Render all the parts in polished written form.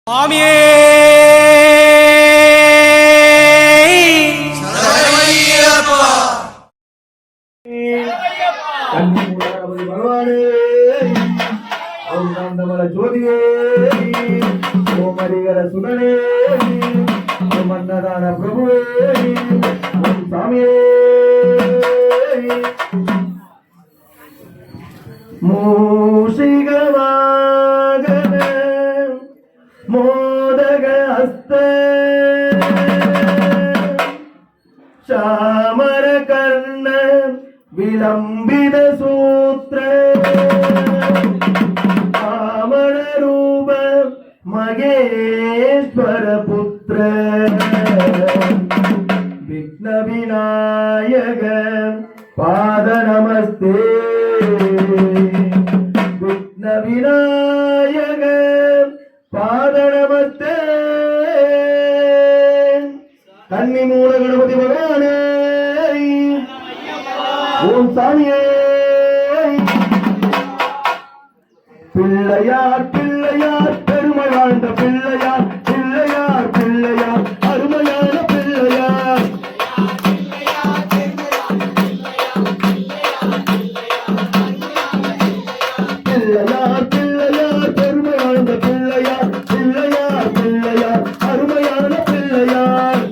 சுவாமியே பகவானே ஓம் ஜோதியே ஓமரிகர சுடனே ஓம் அன்னதான பிரபுவே ஓம் சாமியே மூஷிகவாகன மோதக ஹஸ்த சாமர கர்ண விலம்பித சூத்திர ஆமண ரூப மகேஸ்வர புத்திர விக்ன விநாயக பாத நமஸ்தே விக்ன விநாயக பாத நமஸ்தே. கன்னி மூல கணபதி பகவானே ஓம் சாமியே. பிள்ளையார் பிள்ளையார் பெருமை வாழ்ந்த பிள்ளையார் பிள்ளையார் பிள்ளையார் அருமையான பிள்ளையார் பிள்ளையார் பிள்ளையார் பெருமை வாழ்ந்த பிள்ளையார் பிள்ளையார் பிள்ளையார் அருமையான பிள்ளையார்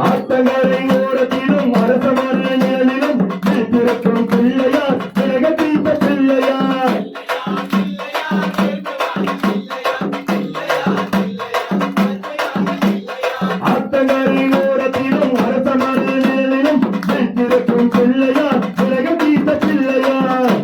ஆட்டங்கரை ஓரத்திலும் அரசமர நிழலிலும் பிறக்கும் பிள்ளையார் பிறக தீர்த்த பிள்ளையார் ஆட்டங்கரை ஓரத்திலும் அரசமர நிழலிலும் பிறக்கும் பிள்ளையார் பிறக தீர்த்த பிள்ளையார்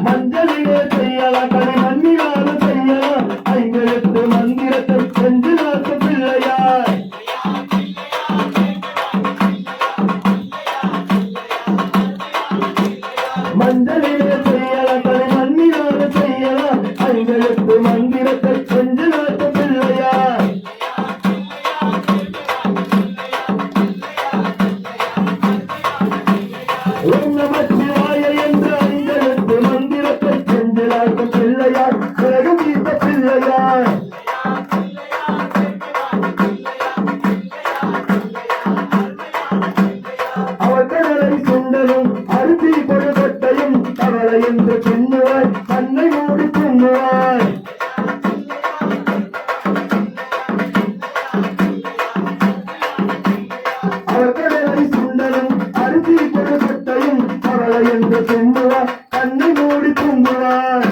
மஞ்சளிலே செய்யலாம் கலை மண்ணிலால செய்யலாம் ஐங்கெழுத்து மந்திரத்தை செஞ்சு நாட்டு பிள்ளையார் மஞ்சளிலே செய்யலாம் கலை மண்ணிலால செய்யலாம் ஐங்கெழுத்து மந்திரத்தை செஞ்சு நாட்டு பிள்ளையார் ஓம் நம சிவாய என்ற ஐந்தெழுத்து மந்திரத்தை செஞ்சு நாட்டு பிள்ளையார் பிறகு தீர்த்த பிள்ளையார் அவர்களை சுண்டலும் அரிசி கொடுகட்டையும் தவளை என்று பின்னுவாய் தன்னை மூடி பின்னுவாய் அவர்களை சுண்டலும் அரிசி கொடுகட்டையும் தவளை என்று பின்னுவாய் தன்னை மூடி தூங்குவாய்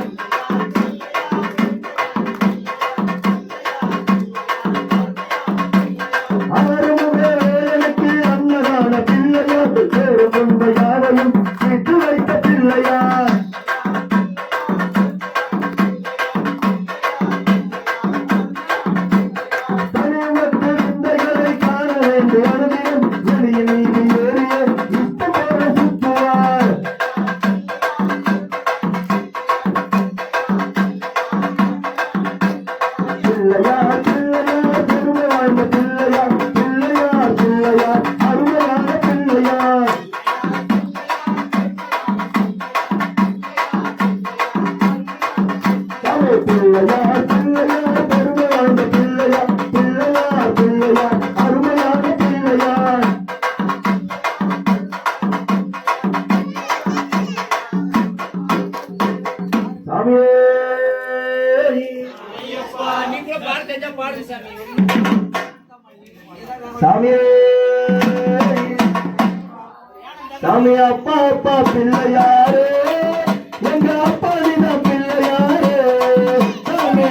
அவருமுக எனக்கு அன்னதான பிள்ளையார் வேறு கொண்ட யாரையும் விட்டு வைத்த பிள்ளையார் தனிமற்ற விந்தைகளை காண வேண்டிய அனுதினம் வெளிய நீதி ஏறிய இஷ்டம் போல சுற்றுவார் பிள்ளையார் பிள்ளையார் பெருமை வாழ்ந்த பிள்ளையார் பிள்ளையார் பிள்ளையார் அருமையான பிள்ளையார் தமிழ் பிள்ளையார் பிள்ளையார் பெருமை வாழ்ந்த பிள்ளையார் பிள்ளையார் பிள்ளையார் அருமையான பிள்ளையார் சாமியே சாமியே சாமி அப்பா அப்பா பிள்ளையாரே எங்க அப்பா நீதான் பிள்ளையாரே சாமி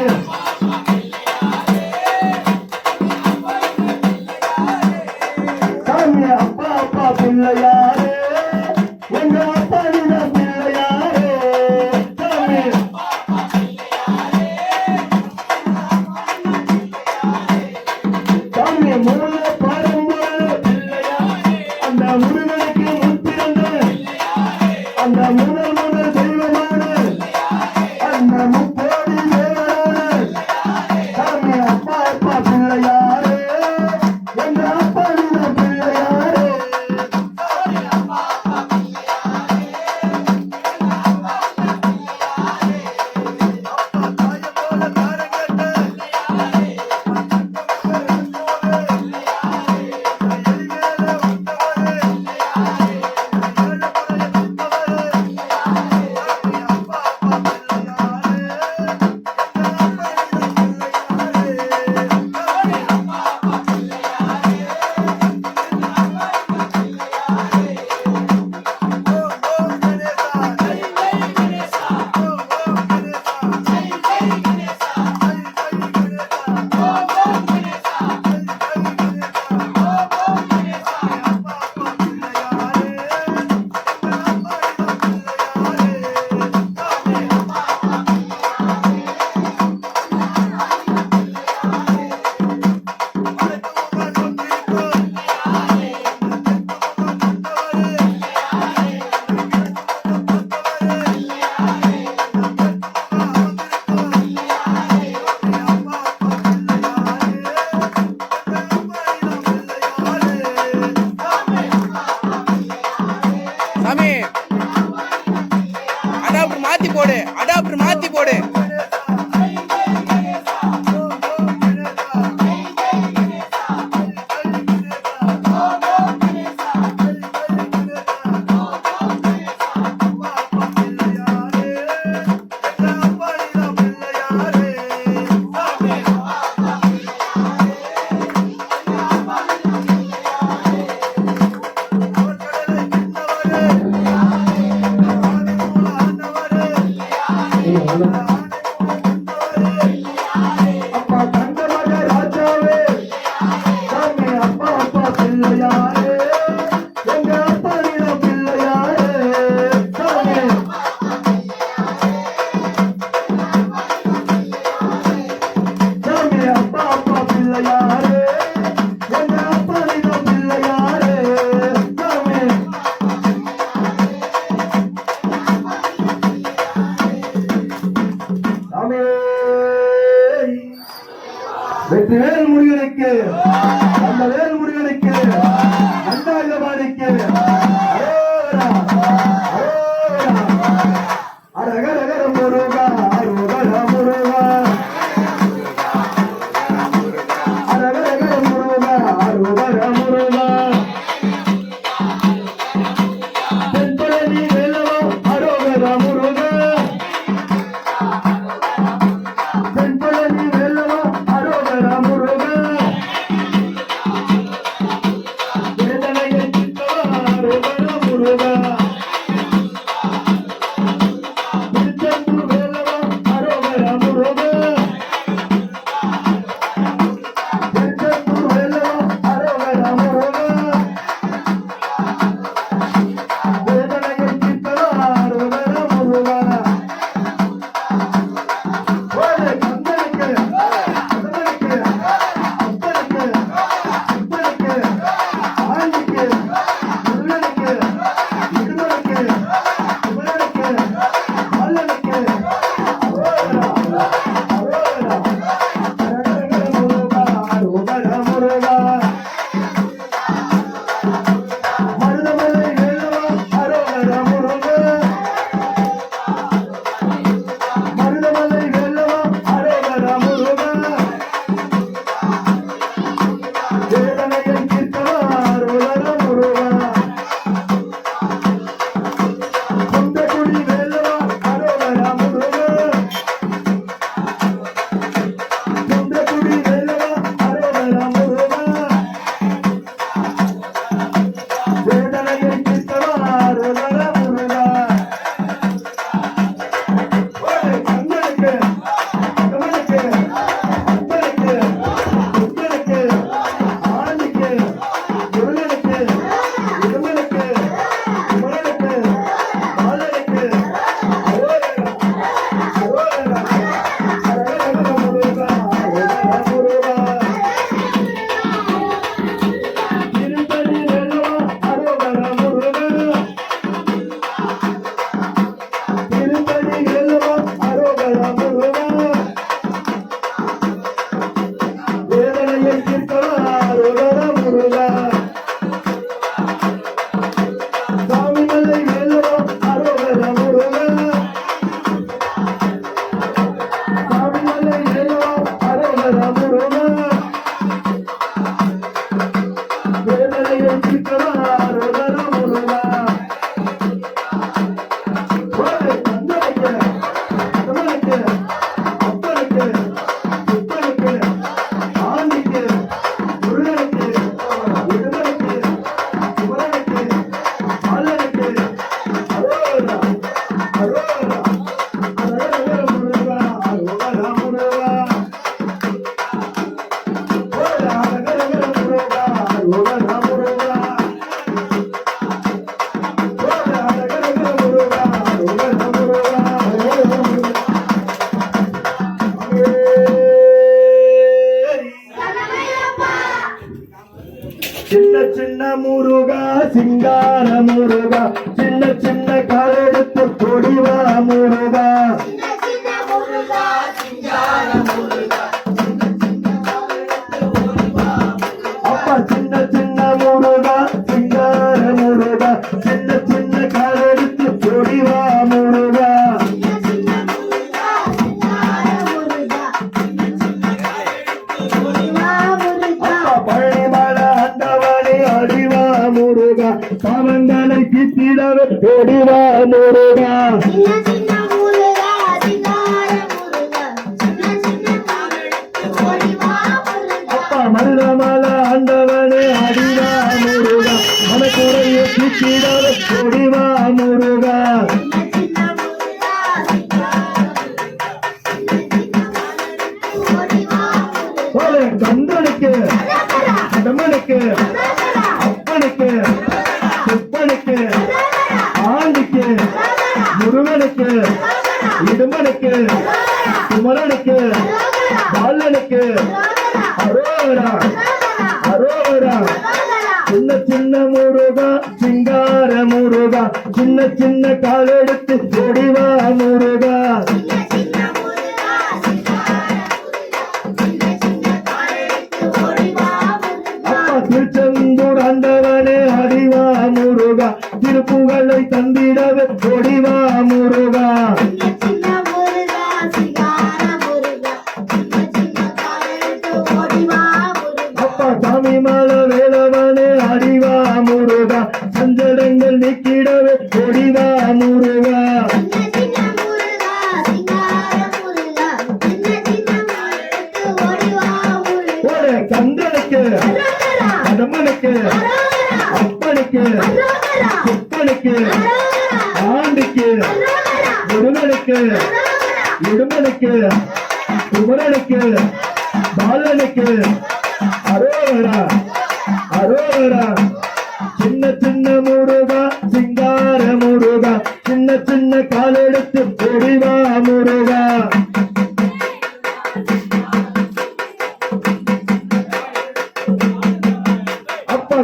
சாமி அப்பா அப்பா பிள்ளையாரே எங்க அப்பா நீதான் பிள்ளையாரே சாமி சாமி மூல பாரம்பரிய பிள்ளையாரே அந்த முருகனுக்கு முன்பிறந்த அந்த முதல் முதல் தெய்வமான அந்த முப்போடி தேவரான சாமி அப்பா அப்பா பிள்ளையாரே எங்க அப்பா சின்ன சின்ன முருகா சிங்கார முருகா சின்ன சின்ன காலெடுத்து கொடிவா முருகா அப்பா சின்ன சின்ன முருகா சிங்கார முருகா சின்ன சின்ன காலெடுத்து கொடிவா முருகா முருகா பாவங்களை தீர்த்திடவே ஓடிவா முருகா அப்பா மருதமல ஆண்டவனே அடிவா முருகா மனக்குறைய தீர்த்திடவே ஓடிவா முருகா கந்தனுக்கு கடமனுக்கு அப்பனுக்கு செப்பனுக்கு ஆண்டிக்கு முருகனுக்கு இடுமனுக்கு குமரனுக்கு பாலனுக்கு அரோகரா அரோகரா சின்ன சின்ன முருகா சிங்கார முருகா சின்ன சின்ன காலெடுத்து கொடிவா முருகா திருச்செந்தூர் ஆண்டவனே அடிவா முருகா திருப்புகழை தந்திடவே கொடிவா முருகா அப்பா சாமி மல வேலவனே அடிவா முருகா சஞ்சலங்கள் நீக்கிடவே கொடிவா முருகா கந்தனுக்கு கடமனுக்கு அப்பனுக்கு செப்பனுக்கு ஆண்டிக்கு முருகனுக்கு இடுமனுக்கு குமரனுக்கு பாலனுக்கு அரோகரா அரோகரா சின்ன சின்ன முருகா சிங்கார முருகா சின்ன சின்ன காலெடுத்து கொடிவா முருகா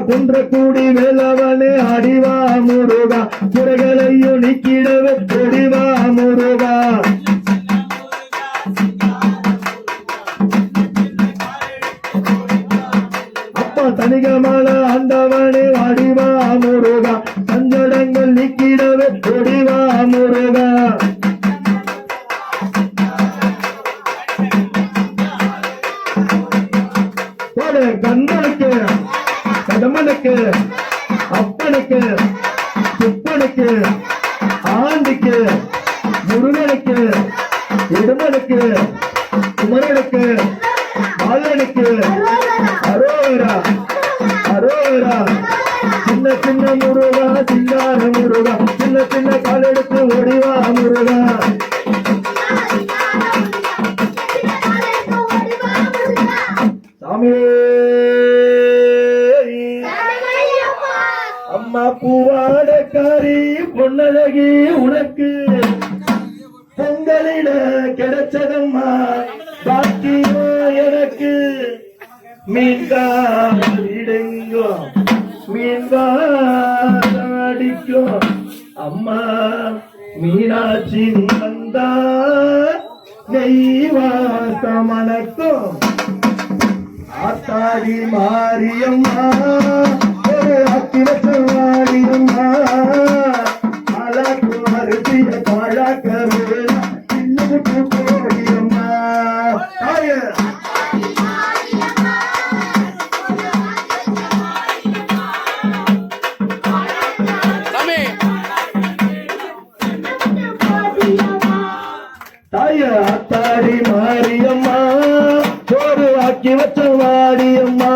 குன்றக்கூடி வேலவனே அடிவா முருகா குறைகளையும் நீக்கிடவே கொடிவா முருகா அப்பா தனிகமல ஆண்டவனே அடிவா முருகா சஞ்சலங்கள் நீக்கிடவே கொடிவா முருகா கந்தனுக்கு கடமனுக்கு அப்பனுக்கு செப்பனுக்கு ஆண்டிக்கு முருகனுக்கு இடுமனுக்கு குமரனுக்கு பாலனுக்கு அரோகரா அரோகரா சின்ன சின்ன முருகா சிங்கார முருகா சின்ன சின்ன காலெடுத்து ஓடிவா முருகா சாமி அம்மா பூவாடக்காரி பொன்னழகி உனக்கு பொங்கலிட கிடைச்சதம்மா பாக்கியோ எனக்கு மீன்கா இடங்கோ மீன்கா அடிக்கும் அம்மா மீனாட்சி வந்தா நெய்வாசம் மணக்கும் ஆத்தாடி மாரியம்மா ஆக்கி வச்ச மாரியம்மா அழகு அரிசிய பழக்க இன்னும் கோடியம்மா தாய ஆத்தாடி மாரியம்மா சோறு ஆக்கி வச்ச வாடியம்மா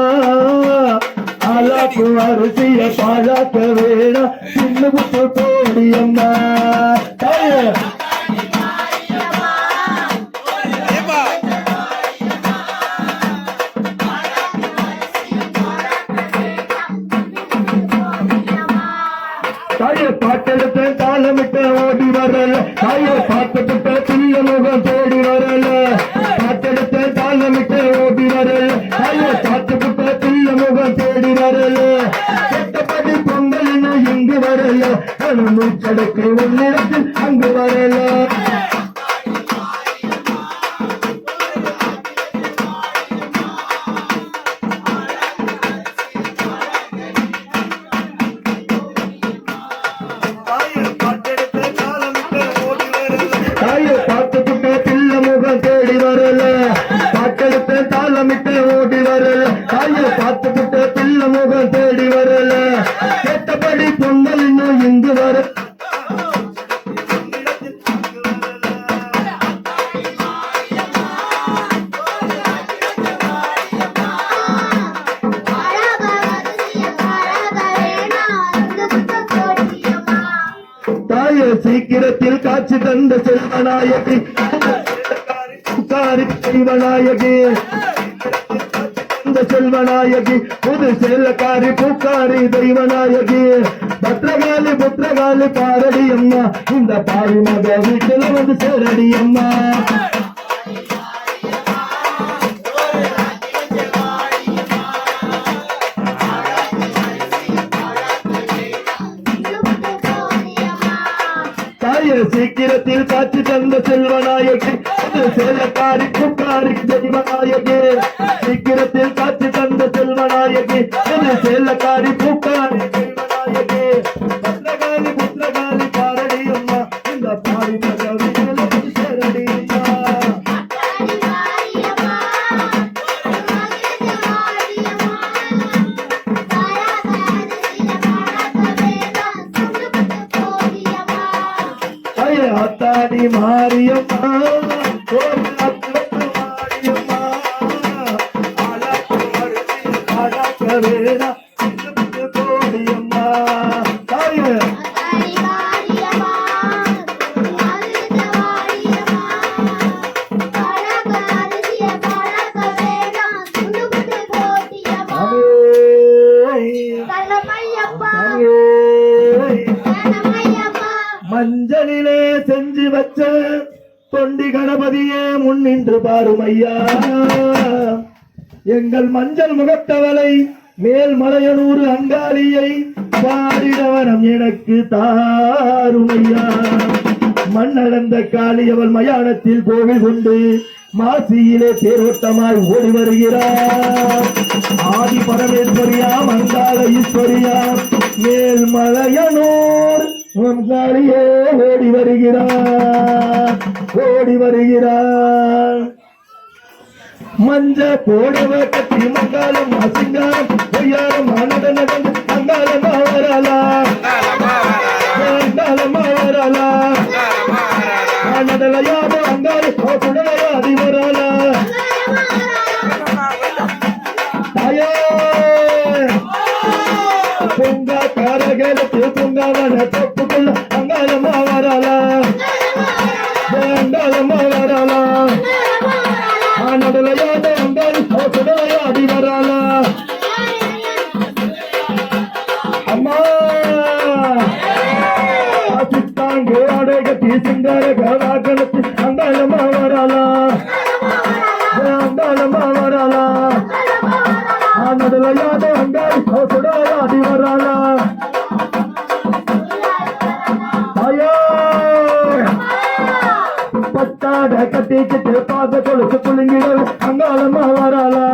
அழகு அரிசிய பழக்க வேணா இன்னும் கோடியம்மா தாய தாய பாட்டெடுத்த தாளமிட்ட ஓடி வரல தாய பாட்டெடுத்த பிள்ளை முகம் தேடி வரல பாட்டெடுத்த தாளமிட்ட ஓடி வரல தாய பாட்டெடுத்த பிள்ளை முகம் தேடி வரல வரல கெட்டபடி பொங்கல் இங்கு வரல மூச்சடக்கை உன்னிடத்தில் அங்கு வரல தாயை பார்த்துக்கிட்ட பிள்ளை முகம் தேடி வரல பாட்டெடுத்த தாளமிட்டு ஓடி வரல தாயை பார்த்துக்கிட்ட பிள்ளை முகம் தேடி வரல கேட்டபடி பொங்கல் இன்னும் இங்கு வர தாய சீக்கிரத்தில் காட்சி தந்த செல்வநாயகி தெய்வநாயகி இந்த செல்வநாயகி புது செல்லக்காரி பூக்காரி தெய்வநாயகி புத்திரகாலி பாரடி அம்மா இந்த பாரி மக வீட்டில் வந்து சேரடி அம்மா சீக்கிரத்தில் காட்சி தந்த செல்வநாயகி செல்லக்காரி புக்காரி தெய்வநாயகி சீக்கிரத்தில் காட்சி தந்த செல்வநாயகி செல்லக்காரி பூக்காரி தெய்வநாயகி புத்திரகாலி பாரடி அம்மா இந்த பாரி மகவி சேரடி ஆத்தாடி மாரியம்மா கோடியம்மா தாய மஞ்சளிலே செஞ்சு வச்ச தொண்டி கணபதியே முன்னின்று பாருமையா எங்கள் மஞ்சள் முகத்தவளை மேல் மலையனூர் அங்காளியை பாடிடவனம் எனக்கு தாருமையா மண்ணளந்த காளி அவள் மயானத்தில் கோவில் கொண்டு மாசியிலே தேரோட்டமாய் ஓடி வருகிறார் ஆதி பரமேஸ்வரியா மங்காள ஈஸ்வரியா மேல் மலையனூர் அங்காளியே ஓடி வருகிறார் மஞ்ச போடவ கட்டி மங்காளம் அசிங்காரம் பொய்யாரம் ஆனத நடந்து அங்காளமா வரலா ஆனதலையாத அங்காளி குடலையாதி வரலா தாயே பொங்க காரகலத்து பொங்காவன தப்புக்குள்ள அங்காளமா வரலா ஆனதலையாத அங்காளி குடலையாதி வரலா அம்மா சித்தாங்கு அடைகத்தி சிங்கார கவாகலத்து அங்காளமா வரலா ஆனதலையாத அங்காளி குடலையாதி வரலா பட்டாட கட்டிக்கிட்டு பாத கொழுத்து குலுங்கிட அங்காளமா வரலா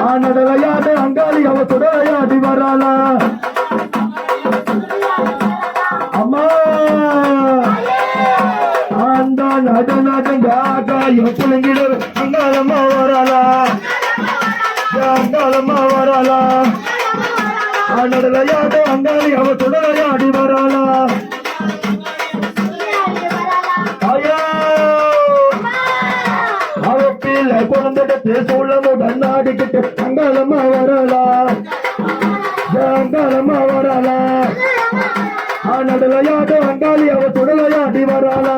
ஆனதலையாத அங்காளி அவ சுடலையாடி வரலா அம்மா அந்த நடனங்க ஆகாயம் குலுங்கிட அங்காளமா வரலா ஆனதலையாத அங்காளி அவ சுடலையாடி வரலா குழந்தைக்கு சூழமுடன் நாடிக்கிட்டு அங்காளமா வரலா ஆனதலையாத அங்காளி அவ சுடலையாடி வரலா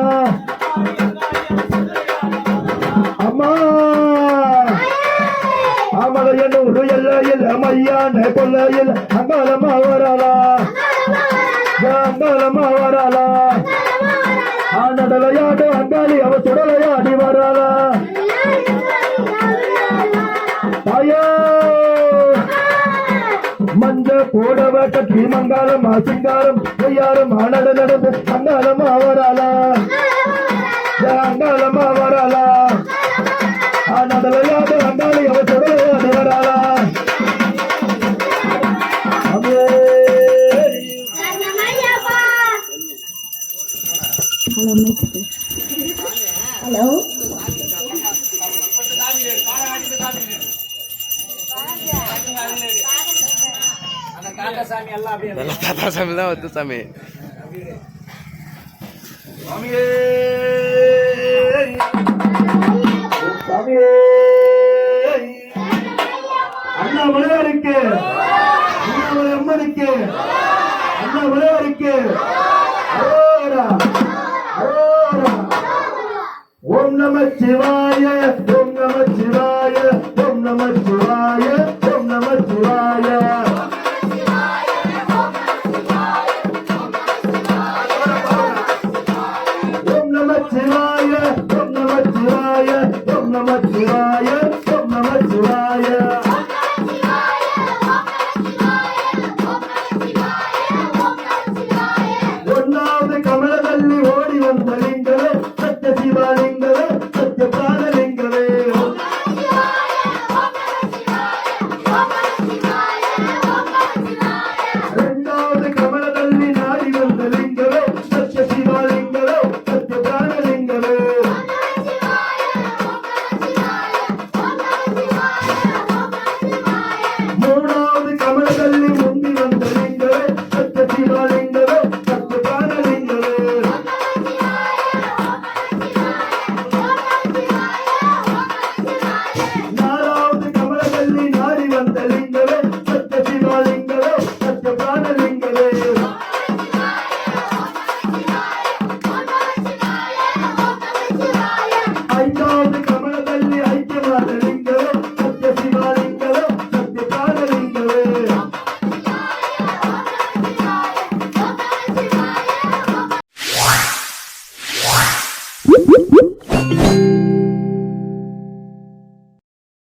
அம்மா அமலையனூர் எல்லையில் மையான கொல்லையில் அங்காளமா வரலா ஆனதலையாத அங்காளி அவ சுடலையாடி வரலா கூடவ கட்டி மங்காரம் சிங்காரம் பொய்யாரம் நடந்து அங்காளமா வராளா அங்காளமா வராளா நடலையாத அங்காளி அவ தொடராது வராளா ஹலோ தாத்தா சாமி தான் வந்து சாமி சாமியே சாமியே அண்ணாமலை இருக்கு அண்ணாமலை அம்மனுக்கு அண்ணாமலை இருக்கு ஓம் நம சிவாய ஓம் நம சிவாய ஓம் நம சிவாய ஓம் நம சிவாய ஓம் நம சிவாய ஓம் நம சிவாய ஓம் நம சிவாய ஓம் நம சிவாய